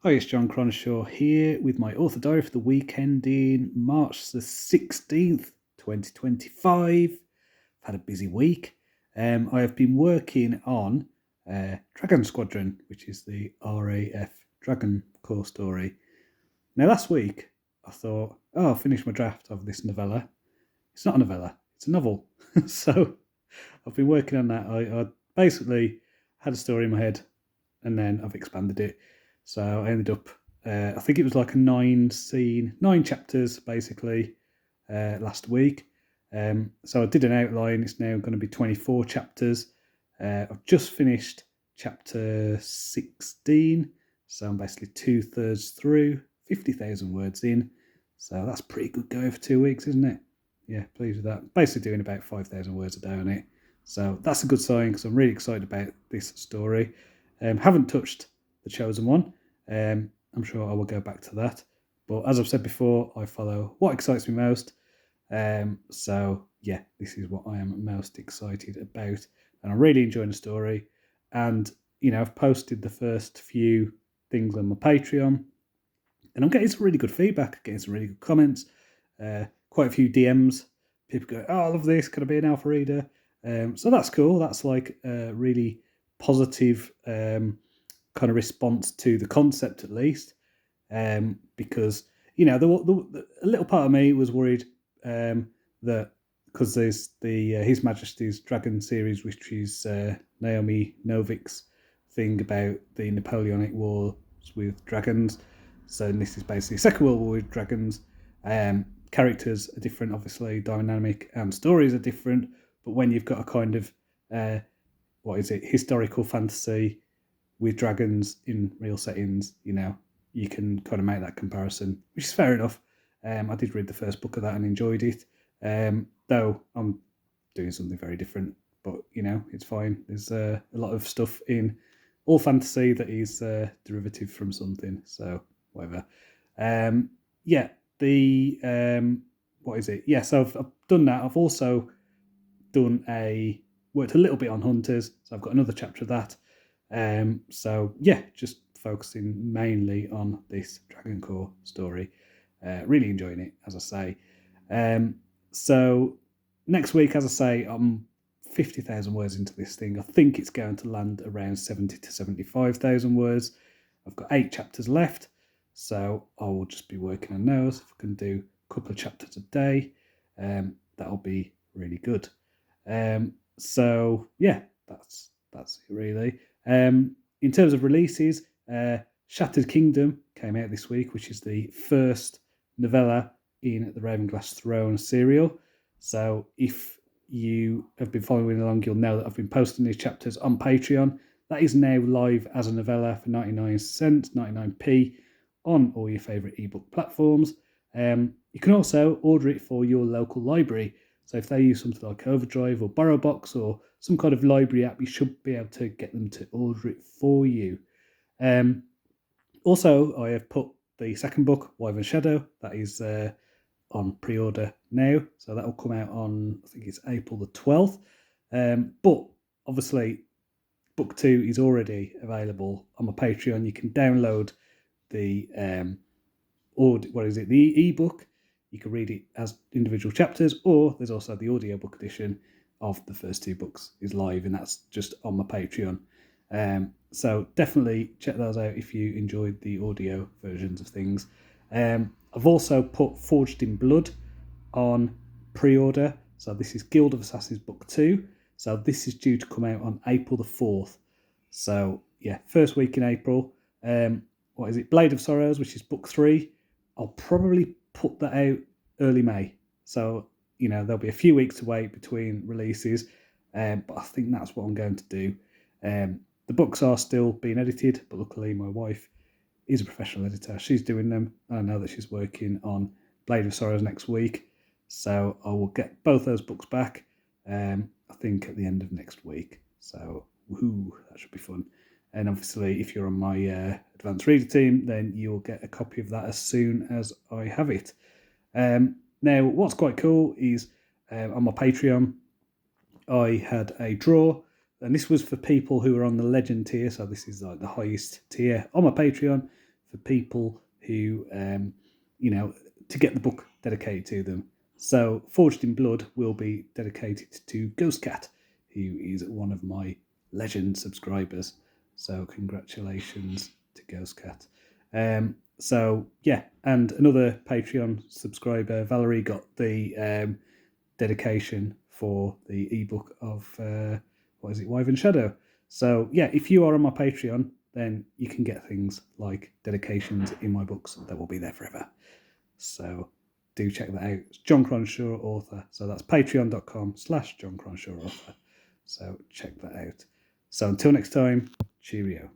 Hi, it's John Cronshaw here with my author diary for the weekend in March the 16th, 2025. I've had a busy week. I have been working on Dragon Squadron, which is the RAF Dragon Corps story. Now, last week I thought, I'll finish my draft of this novella. It's not a novella, it's a novel. So I've been working on that. I basically had a story in my head and then I've expanded it. So I ended up, I think it was like a 9 chapters basically last week. So I did an outline. It's now going to be 24 chapters. I've just finished chapter 16. So I'm basically 2/3 through, 50,000 words in. So that's pretty good going for 2 weeks, isn't it? Yeah, pleased with that. Basically doing about 5,000 words a day on it. So that's a good sign because I'm really excited about this story. Haven't touched The Chosen One. I'm sure I will go back to that. But as I've said before, I follow what excites me most. So yeah, this is what I am most excited about. And I'm really enjoying the story. And, I've posted the first few things on my Patreon. And I'm getting some really good feedback, getting some really good comments, quite a few DMs. People go, I love this. Can I be an alpha reader? So that's cool. That's like a really positive kind of response to the concept, at least. Because, a little part of me was worried that because there's the His Majesty's Dragon series, which is Naomi Novik's thing about the Napoleonic Wars with dragons. So this is basically Second World War with dragons. Characters are different, obviously, dynamic, and stories are different. But when you've got a kind of, historical fantasy with dragons in real settings, you can kind of make that comparison, which is fair enough. I did read the first book of that and enjoyed it, though I'm doing something very different. But, it's fine. There's a lot of stuff in all fantasy that is derivative from something, so whatever. So I've done that. I've also worked a little bit on Hunters, so I've got another chapter of that. Just focusing mainly on this Dragon Corps story. Really enjoying it, as I say. So next week, as I say, I'm 50,000 words into this thing. I think it's going to land around 70 to 75,000 words. I've got 8 chapters left, so I will just be working on those. If I can do a couple of chapters a day, that'll be really good. That's it really. In terms of releases, Shattered Kingdom came out this week, which is the first novella in the Ravenglass Throne serial. So if you have been following along, you'll know that I've been posting these chapters on Patreon. That is now live as a novella for 99 cents, 99p on all your favourite ebook platforms. You can also order it for your local library. So if they use something like Overdrive or BorrowBox or some kind of library app, you should be able to get them to order it for you. Also, I have put the second book, Wyvern Shadow, that is on pre-order now. So that will come out on, I think it's April the 12th. But obviously, book 2 is already available on my Patreon. You can download the the ebook. You can read it as individual chapters, or there's also the audiobook edition of the first 2 books is live, and that's just on my Patreon. So definitely check those out if you enjoyed the audio versions of things. I've also put Forged in Blood on pre-order. So this is Guild of Assassins book 2. So this is due to come out on April the 4th. So yeah, first week in April. Blade of Sorrows, which is book 3. I'll probably put that out early May. So, there'll be a few weeks to wait between releases. But I think that's what I'm going to do. The books are still being edited, but luckily my wife is a professional editor. She's doing them. I know that she's working on Blade of Sorrows next week. So I will get both those books back, I think, at the end of next week. So, that should be fun. And obviously, if you're on my advanced reader team, then you'll get a copy of that as soon as I have it. Now, what's quite cool is on my Patreon, I had a draw, and this was for people who are on the legend tier. So this is like the highest tier on my Patreon. for people who, to get the book dedicated to them. So Forged in Blood will be dedicated to Ghost Cat, who is one of my legend subscribers. So congratulations to Ghost Cat. So yeah, and another Patreon subscriber, Valerie, got the dedication for the ebook of Wyvern Shadow. So yeah, if you are on my Patreon, then you can get things like dedications in my books that will be there forever. So do check that out. It's John Cronshaw author. So that's patreon.com/John Cronshaw author. So check that out. So until next time, cheerio.